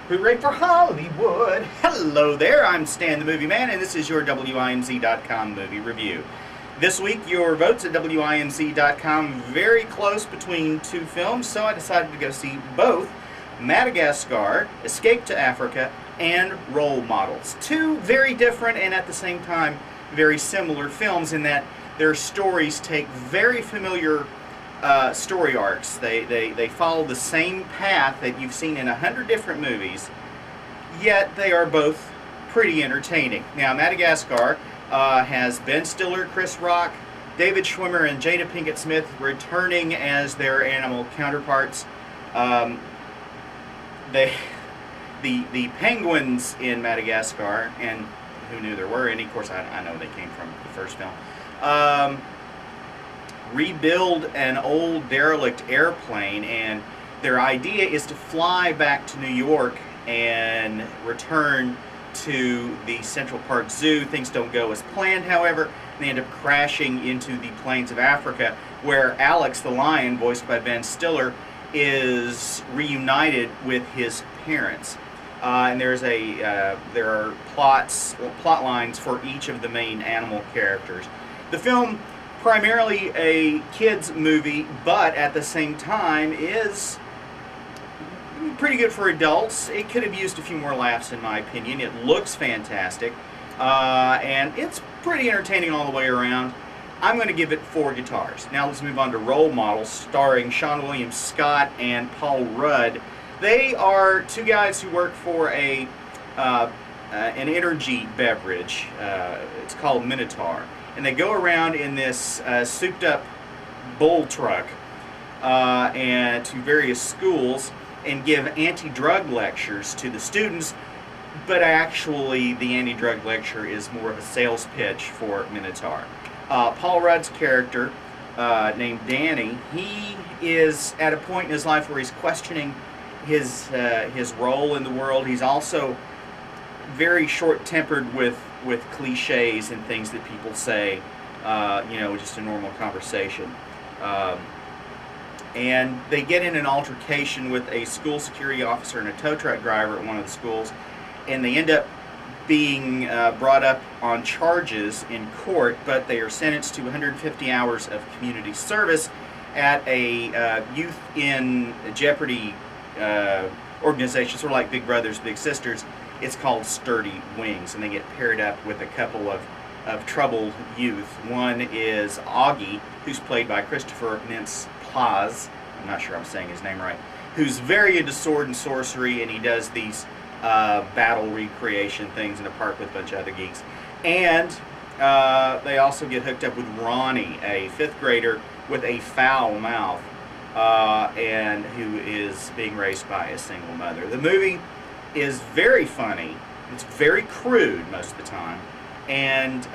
Hooray for Hollywood! Hello there, I'm Stan the Movie Man, and this is your WIMZ.com movie review. This week, your votes at WIMZ.com very close between two films, so I decided to go see both Madagascar, Escape to Africa, and Role Models. Two very different and at the same time very similar films in that their stories take very familiar story arcs. They follow the same path that you've seen in 100 different movies, yet they are both pretty entertaining. Now, Madagascar has Ben Stiller, Chris Rock, David Schwimmer, and Jada Pinkett Smith returning as their animal counterparts. The penguins in Madagascar, and who knew there were any, of course I know they came from the first film, rebuild an old derelict airplane, and their idea is to fly back to New York and return to the Central Park Zoo. Things don't go as planned, however, and they end up crashing into the plains of Africa, where Alex the lion, voiced by Ben Stiller, is reunited with his parents. And there are plot lines for each of the main animal characters. The film, primarily a kids movie, but at the same time is pretty good for adults. It could have used a few more laughs, in my opinion. It looks fantastic, and it's pretty entertaining all the way around. I'm going to give it 4 guitars. Now let's move on to Role Models, starring Sean William Scott and Paul Rudd. They are two guys who work for an energy beverage. It's called Minotaur. And they go around in this souped-up bull truck and to various schools and give anti-drug lectures to the students, but actually the anti-drug lecture is more of a sales pitch for Minotaur. Paul Rudd's character, named Danny, he is at a point in his life where he's questioning his role in the world. He's also very short-tempered with cliches and things that people say, just a normal conversation. And they get in an altercation with a school security officer and a tow truck driver at one of the schools, and they end up being brought up on charges in court, but they are sentenced to 150 hours of community service at a youth in jeopardy organization, sort of like Big Brothers Big Sisters. It's called Sturdy Wings, and they get paired up with a couple of troubled youth. One is Augie, who's played by Christopher Mintz-Plasse. I'm not sure I'm saying his name right. Who's very into sword and sorcery, and he does these battle recreation things in a park with a bunch of other geeks. And they also get hooked up with Ronnie, a 5th grader with a foul mouth, and who is being raised by a single mother. The movie is very funny. It's very crude most of the time, and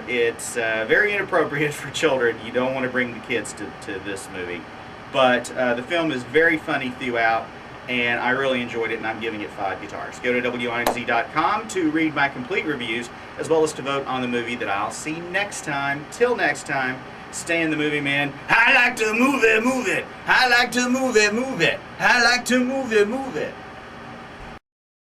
it's very inappropriate for children. You don't want to bring the kids to this movie, but the film is very funny throughout, and I really enjoyed it, and I'm giving it 5 guitars. Go to WIMZ.com to read my complete reviews, as well as to vote on the movie that I'll see next time. Till next time, Stan the Movie Man. I like to move it, move it. I like to move it, move it. I like to move it, move it.